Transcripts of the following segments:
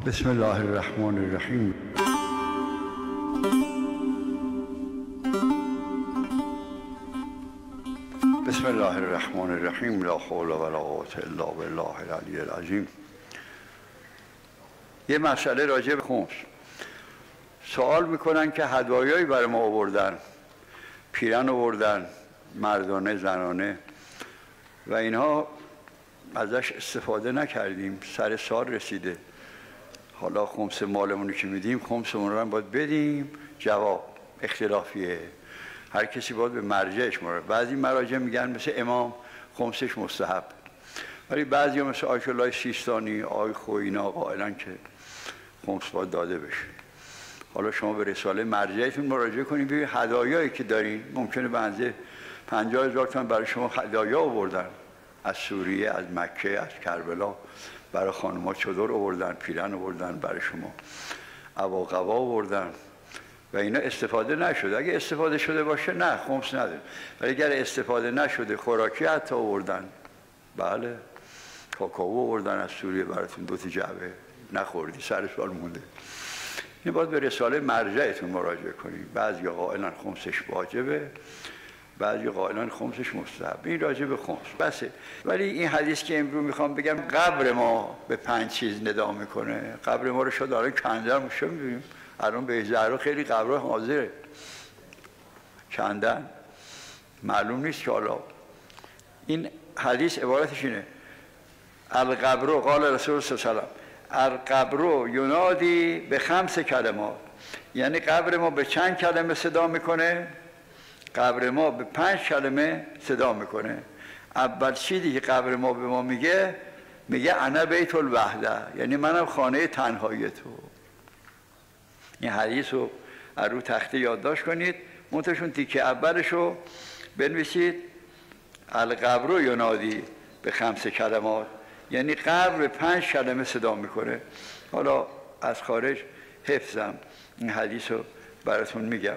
بسم الله الرحمن الرحیم. بسم الله الرحمن الرحیم. لا حول ولا قوة الا بالله العلی العظیم. یه مسئله راجع به خمس سوال میکنن که هدایایی برای ما آوردن، پیرن آوردن، مردانه زنانه و اینها ازش استفاده نکردیم، سر سال رسیده. حالا خمس مالمونو که میدیم خمسمون رو هم باید بدیم. جواب اختلافیه، هر کسی باید به مرجعش مراجعه. بعضی مراجع میگن مثل امام خمسش مستحب، ولی بعضی هم مثل آیت الله سیستانی، آی خوینا قائلن که خمس باید داده بشه. حالا شما به رساله مرجعتون مراجعه کنید ببینید هدایایی که دارین. ممکنه بنده 50,000 تومان برای شما هدایا آوردن، از سوریه، از مکه، از کربلا. برای خانم‌ها چادر آوردن، پیرن آوردن، برای شما عواقبا آوردن و اینا استفاده نشده. اگه استفاده شده باشه نه خمس نداره، ولی اگر استفاده نشده خوراکی حتی آوردن، بله کاکائو آوردن از سوریه براتون 2 جعبه، نخوردی سر سال مونده. این باید به رساله مرجعتون مراجعه کنید. بعضی قائلن خمسش واجبه، بعضی قائلان خمسش مستحب. این راجع به خمس بسه. ولی این حدیث که امروز میخوام بگم قبر ما به 5 چیز ندا میکنه. قبر ما رو شاید الان کندن میشه، میبینیم الان به زهرا خیلی قبرها حاضره، کندن معلوم نیست که حالا. این حدیث عبارتش اینه: القبر قال رسول الله صلی الله علیه و سلم القبر ینادی به 5 کلمات. یعنی قبر ما به چند کلمه صدا میکنه؟ قبر ما به 5 کلمه صدا میکنه. اول چیزی که قبر ما به ما میگه انا بیت الوحده، یعنی منم خانه تنهایی تو. این حدیث رو رو تخته یادداشت کنید، منتشون تیکه اولش رو بنویسید: القبر ینادی به 5 کلمات، یعنی قبر به 5 کلمه صدا میکنه. حالا از خارج حفظم این حدیث رو براتون میگم.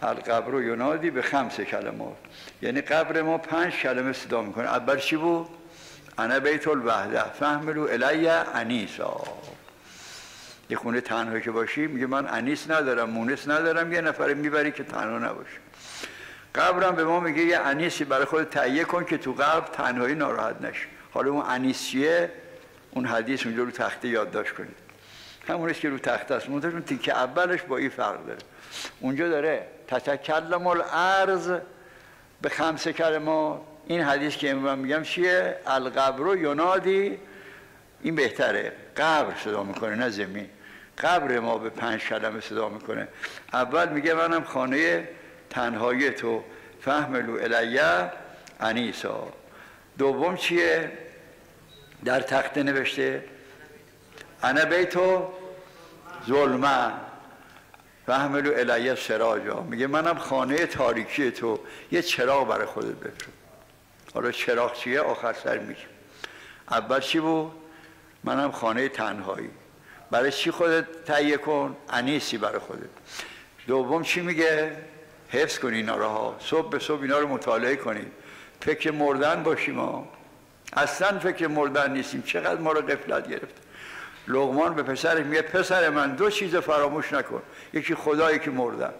القبر ینادی به 5 کلمات، یعنی قبر ما 5 کلمه صدا میکنه. اول چی بود؟ انا بیت الوحده فحملوا الی انیسا. یه خونه تنها که باشی میگه من انیس ندارم، مونس ندارم، یه نفر میبری که تنها نباشه. قبرم به ما میگه یه انیسی برای خود تهیه کن که تو قبر تنهایی ناراحت نشی. حالا اون انیس چیه؟ اون حدیث اونجا رو تخته یادداشت کنید. همونیست که رو تخته است، منتها اون تیکه اولش با این فرق داره. اونجا داره تتکلم الارض به 5 کلمات. این حدیث که امروز میگم چیه؟ القبر ینادی. این بهتره، قبر صدا میکنه نه زمین. قبر ما به 5 کلمه صدا میکنه. اول میگه منم خانه تنهایی تو فحملوا الی انیسا. دوم چیه؟ در تخته نوشته انا بیتو ظلمه فحملوا الی سراجا، میگه منم خانه تاریکی تو، یه چراغ برای خودت بفرست. حالا چراغ چیه؟ آخر سر میگه. اول چی بود؟ منم خانه تنهایی. برای چی خودت تهیه کن؟ انیسی برای خودت. دوم چی میگه؟ حفظ کنی اینا رو ها، صبح به صبح اینا رو مطالعه کنید. فکر مردن باشیم ها، اصلا فکر مردن نیستیم. چقدر ما رو غفلت گرفت. لقمان به پسرش میگه پسر من 2 چیز فراموش نکن، یکی خدا، یکی مردن.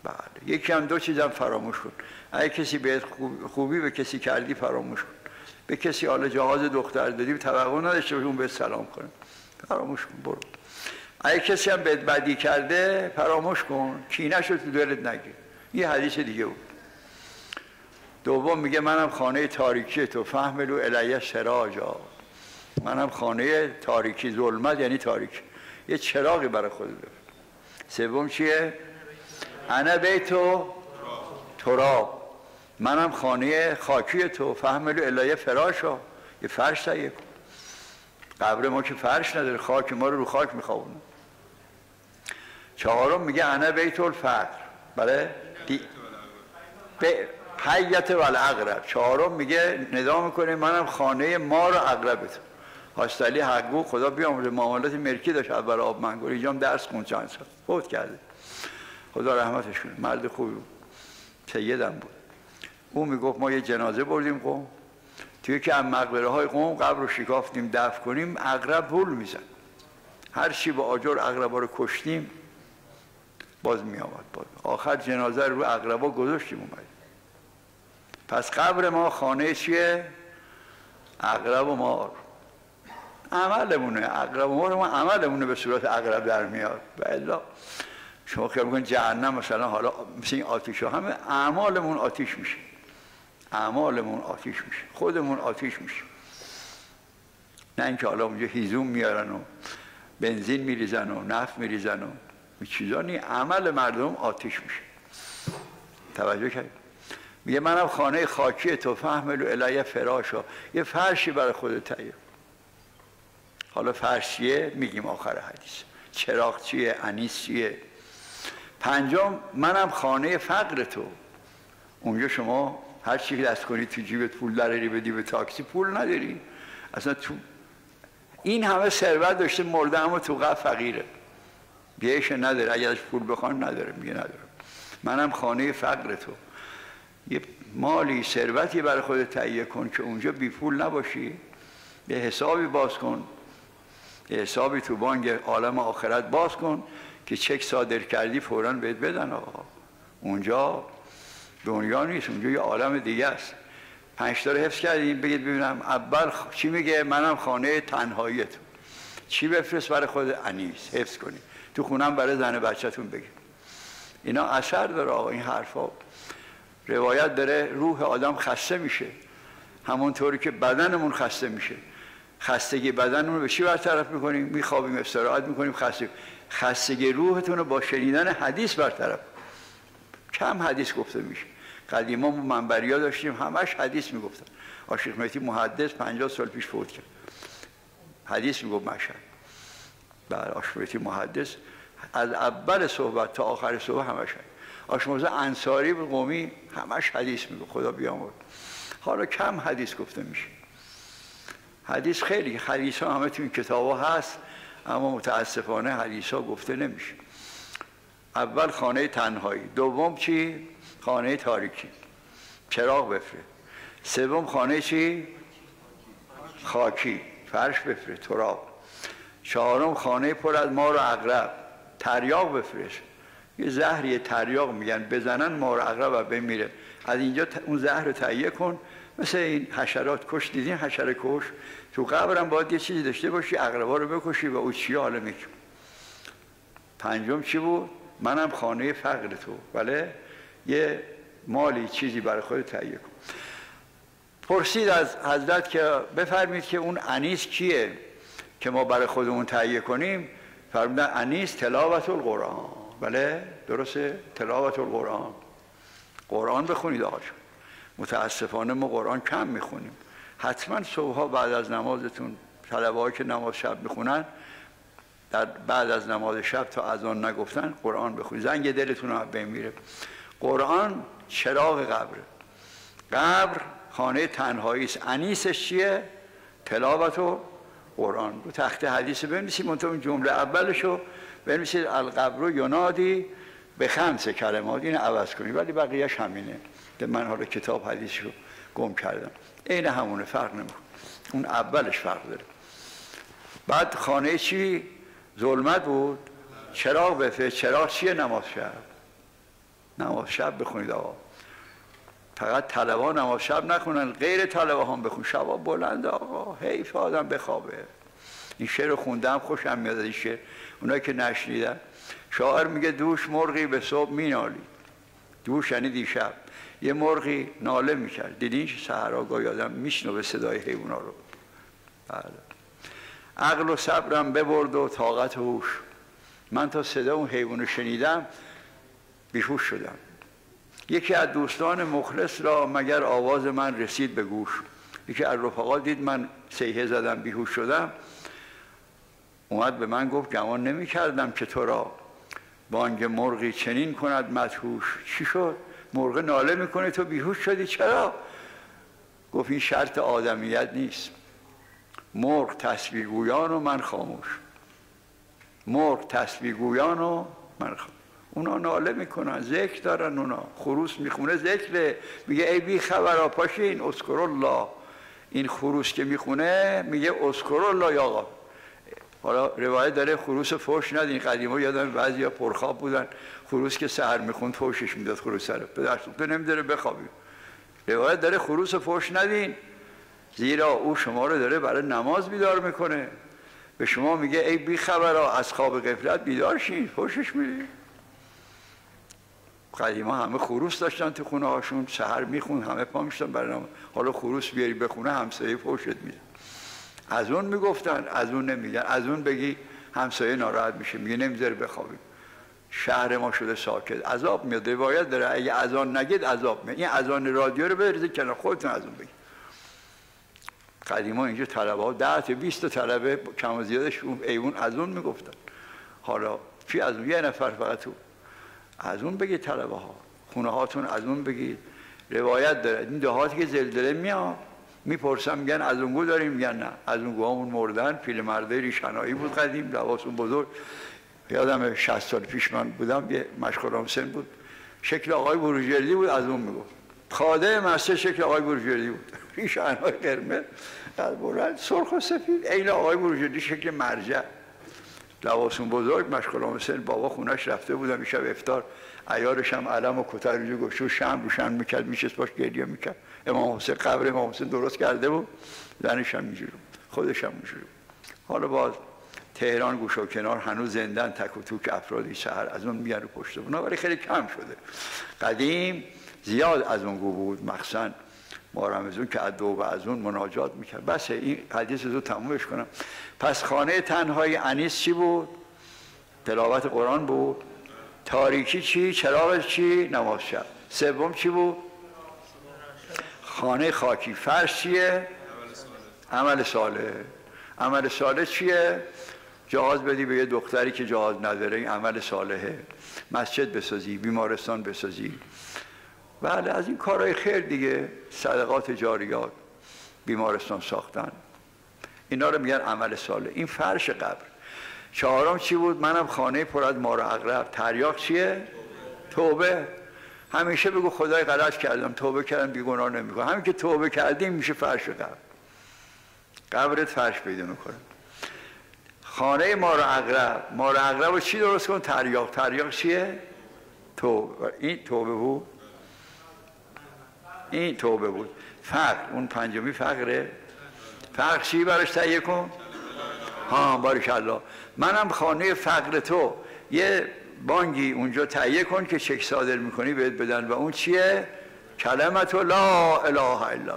بله، یکی هم 2 چیزم فراموش کن. اگه کسی بهت خوبی به کسی کردی فراموش کن. به کسی حالا جهاز دختر دادی توقع نداشته باشی اون بهت سلام کنه، فراموش کن برو. اگه کسی هم بهت بدی کرده فراموش کن، کینه‌شو تو دلت نگیر. یه حدیث دیگه بود. دوم میگه منم خانه تاریکی تو فحملوا الی سراجا، منم خانه تاریکی. ظلمت یعنی تاریکی، یه چراغی برای خود بفرست. سوم چیه؟ انا بیتو تراب، منم خانه خاکی تو فحملوا الی فراشا، یه فرش تهیه کن. قبر ما که فرش نداره، خاک ما رو خاک میخوابونه. چهارم میگه انا بیت الفقر، بله حیت و العقرب. چهارم میگه ندا میکنه منم خانه مار و عقربت. هاستلی حقو خدا بیامرزه، معاملات ملکی داشت اول آب منگول، اینجا هم درس خوند چند سال، فوت کرده، خدا رحمتش کنه. مرد خوبی بود، سیدم بود. اون میگفت ما یه جنازه بردیم توی که از مقبره های قوم قبر رو شکافتیم دفن کنیم، عقرب هول میزن. هر چی با آجر عقربا رو کشتیم باز می آمد. آخر جنازه رو عقربا گذاشتیم اومد. پس قبر ما خانه چیه؟ عقرب و مار. عملمونه. عقرب و مار ما عملمونه به صورت عقرب در میاد. والا شما خیال میکنید جهنم مثلا حالا مثل این آتیش ها، همه اعمالمون آتیش میشه. اعمالمون آتیش میشه، خودمون آتیش میشه. نه اینکه حالا اونجا هیزم میارن و بنزین میریزن و نفت میریزن و این چیزا نی. عمل مردم آتیش میشه. توجه کنید. میگه منم خانه خاکی تو فهملو الیه فراشا، یه فرشی برای خودت تهیه. حالا فرش چیه میگیم آخر حدیث. چراغ چیه؟ انیس چیه؟ پنجم منم خانه فقر تو. اونجا شما هر چی دست کنی تو جیبت پول دراری بدی به تاکسی، پول نداری اصلا. تو این همه ثروت داشته مرده اما تو قبر فقیره، بیهش نداره. اگه ازش پول بخوان نداره، میگه نداره. منم خانه فقر تو. یه مالی ثروتی برای خودت تهیه کن که اونجا بی پول نباشی. یه حسابی باز کن، یه حسابی تو بانک عالم آخرت باز کن که چک صادر کردی فوراً بهت بدن. آقا اونجا دنیا نیست، اونجا یه عالم دیگه است. 5 تا رو حفظ کردیم. بگید ببینم اول چی میگه؟ منم خانه تنهایی تو. چی بفرست برای خود؟ انیس. حفظ کنید تو خونم برای زن بچه‌تون بگید. اینا اثر داره آقا. این حرفا روایت داره روح آدم خسته میشه همونطوری که بدنمون خسته میشه. خستگی بدنمون به چی برطرف میکنیم؟ میخوابیم، استراحت میکنیم. خستگی روحتون رو با شنیدن حدیث برطرف. کم حدیث گفته میشه. قدیما ما منبریا داشتیم همش حدیث میگفتن. آشیخ مهدی محدث 50 سال پیش فوت کرد، حدیث میگفت مشهد. بعد آشیخ مهدی محدث از اول صحبت تا آخر صحبت همش حدیث. آشیخ موسی انصاری قومی همش حدیث میگفت. خدا بیامرد. حالا کم حدیث گفته میشه. حدیث خیلی حدیث ها همه تو این کتاب ها هست، اما متاسفانه حدیث ها گفته نمیشه. اول خانه تنهایی. دوم چی؟ خانه تاریکی، چراغ بفره. سوم خانه چی؟ خاکی، فرش بفره، تراب. چهارم خانه پر از مار و عقرب، تریاق بفرست. یه زهریه تریاق میگن، بزنن مار و عقرب و بمیره. از اینجا اون زهر رو تهیه کن. مثل این حشرات کش، دیدین حشره کش؟ تو قبرم باید یه چیزی داشته باشی عقربا رو بکشی و او چی حالا میکن. پنجم چی بود؟ منم خانه فقر تو. بله یه مالی چیزی برای خود تهیه کن. پرسید از حضرت که بفرمید که اون انیس کیه که ما برای خودمون تهیه کنیم؟ فرمودن انیس تلاوت القرآن. بله درسته، تلاوت القرآن. قرآن بخونید آقا. متاسفانه ما قرآن کم میخونیم. حتما صبحها بعد از نمازتون طلبه هایی که نماز شب میخونن بعد از نماز شب تا اذان نگفتن قرآن بخونید، زنگ دلتون رو بمیره. قرآن چراغ قبره. قبر خانه تنهایی است. انیسش چیه؟ تلاوت و قرآن. رو تخت حدیث بنویسید، منتها اون جمله اولشو بنویسید القبر ینادی به 5 کلمات. این عوض کنید، ولی بقیه‌اش همینه که من حالا کتاب حدیثشو گم کردم. عین همونه، فرق نمیکنه. اون اولش فرق داره. بعد خانه چی؟ ظلمت بود. چراغ بفرست. چراغ چیه؟ نماز شب. نماز شب بخونید آقا. فقط طلبه نماز شب نخونن، غیر طلبه هم بخون. شبا بلند آقا، حیف آدم بخوابه. این شعر خوندم خوشم میاد. این شعر اونایی که نشنیدن، شاعر میگه دوش مرغی به صبح مینالی. دوش یعنی دیشب یه مرغی ناله میکرد. دیدین سحرگاه آدم میشنوه صدای حیونا رو. بله. عقل و صبرم ببرد و طاقت و هوش. من تا صدا اون حیوان رو شنیدم بیهوش شدم. یکی از دوستان مخلص را مگر آواز من رسید به گوش. یکی از رفقا دید من صیحه زدم بیهوش شدم، اومد به من گفت گمان نمی کردم که تو را بانگ مرغی چنین کند مدهوش. چی شد؟ مرغ ناله میکنه تو بیهوش شدی، چرا؟ گفت این شرط آدمیت نیست. مرغ تسبیح گویان و من خاموش. مرغ تسبیح گویان و من خاموش. اونا ناله میکنن، ذکر دارن، اونا خروس میخونه، ذکره. میگه ای بی خبرا پاشین اذکر الله. این خروس که میخونه میگه اذکر الله یا آقا. حالا روایت داره خروس فحش ندین. قدیما یادم بعضیا پرخواب بودن، خروس که سحر میخوند فحشش میداد خروس رو، پدرتون نمیداره بخوابید. روایت داره خروس فحش ندین، زیرا او شما رو داره برای نماز بیدار میکنه. به شما میگه ای بی خبرها از خواب غفلت بیدار شین، فحشش میدین. قدیما همه خروس داشتن تو خونه هاشون، سحر میخوند همه پا میشتن برای نماز. حالا خروس بیاری به خونه همسایه فحشت میده. از اون میگفتن، از اون نمیگن. از اون بگی همسایه ناراحت میشه، میگه نمیذاره بخوابیم. شهر ما شده ساکت، عذاب میاد. روایت داره اگه اذان نگید عذاب میاد. این اذان رادیو رو بریزید کنار، خودتون از اون بگید. قدیما اینجا طلبه ها 10 تا 20 تا طلبه کم و زیادش ایوون از اون میگفتن. حالا چی از اون؟ یه نفر فقط تو از اون بگید. طلبه ها خونه هاتون از اون بگید. روایت داره این دهاتی که زلزله میاد میپرسن میگن از اونگو داریم، میگن نه از اونگوهامون مردن. پیرمرده ریشنایی بود قدیم، لباسون بزرگ. یادم 60 سال پیش من بودم، یه مشغول سن بود، شکل آقای بروجردی بود، از اون میگفت. خادم مسجد شکل آقای بروجردی بود، ریشنای قرمز از بلند سرخ و سفید، عین آقای بروجردی، شکل مرجع، لباسون بزرگ، مشغول سن. بابا خونش رفته بودم شب افطار، عیارش هم علم و کتر روی گوشه و شمع روشن میکرد، میشست باش گریه میکرد. امام حسین قبر امام حسین درست کرده بود، زنش هم اینجوری بود، خودش هم اینجوری بود. حالا باز تهران گوشه و کنار هنوز زندن تک و توک افرادی سحر از اون میان رو پشت اونا، ولی خیلی کم شده. قدیم زیاد از اون بود، مخصوصا ما رمضان که ادعا و از اون مناجات میکرد. بس این حدیث رو تمومش کنم. پس خانه تنهای انیس چی بود؟ تلاوت قرآن بود. تاریکی چی؟ چراغ چی؟ نماز شب. سوم چی بود؟ خانه خاکی. فرش چیه؟ عمل صالح. عمل صالح چیه؟ جهاز بدی به یه دختری که جهاز نداره، این عمل صالحه. مسجد بسازی، بیمارستان بسازی. بله از این کارهای خیر دیگه، صدقات جاریات، بیمارستان ساختن، اینا رو میگن عمل صالح. این فرش قبر. چهارم چی بود؟ منم خانه پر از مار و عقرب. تریاق چیه؟ توبه. همیشه بگو خدای غلط کردم، توبه کردم، بی گناه نمیکنم. همین که توبه کردیم میشه فرش قبر. قبرت فرش پیدا میکنه. خانه مار و عقرب. مار و عقرب رو چی درست کن؟ تریاق. تریاق چیه؟ توبه. این توبه بود. این توبه بود. فقر، اون پنجمی فقره. فقر چی براش تهیه کن؟ ها باریکالله. منم خانه فقر تو یه بانگی اونجا تهیه کن که چک صادر میکنی بهت بدن. و اون چیه؟ کلمت لا اله الا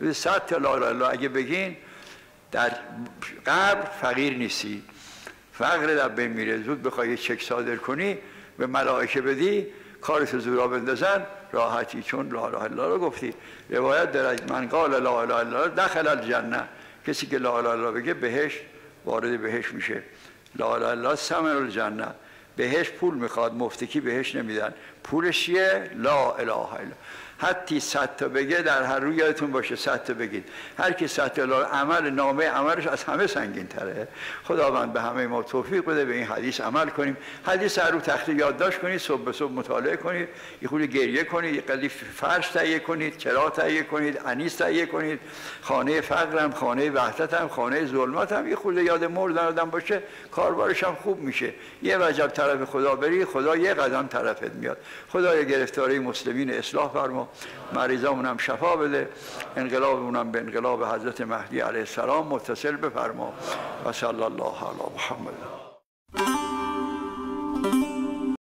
الله. 100 تا لا اله الا الله اگه بگین در قبر فقیر نیستی. فقر در بین میره. زود بخوای یه چک صادر کنی به ملائکه بدی، کارت زورا بندازن، راحتی، چون لا اله الا الله رو گفتی. روایت داره من قال لا اله الا الله دخل الجنه. کسی که لا اله الا الله بگه بهشت، وارد بهشت میشه. لا اله الا الله ثمر الجنه. بهشت پول میخواد، مفتکی بهشت نمیدن. پولش چیه؟ لا اله الا الله. حتی 100 تا بگه در هر روز یادتون باشه 100 تا بگید. هر کی 100 تا عمل، نامه عملش از همه سنگین تره. خداوند به همه ما توفیق بده به این حدیث عمل کنیم. حدیث هر رو تخته یادداشت کنید، صبح به صبح مطالعه کنید، یه خورده گریه کنید، یه قدری فرش تهیه کنید، چراغ تهیه کنید، انیس تهیه کنید. خانه فقرم، خانه وحدتم، خانه ظلمتم، یه خورده یاد مردن آدم باشه، کاربارش هم خوب میشه. یه وجب طرف خدا بری، خدا یه قدم طرفت میاد. خدای گرفتاری مسلمین اصلاح فرما، مریضامون هم شفا بده، انقلابمون هم به انقلاب حضرت مهدی علیه السلام متصل بفرما. و صلی الله علی محمد.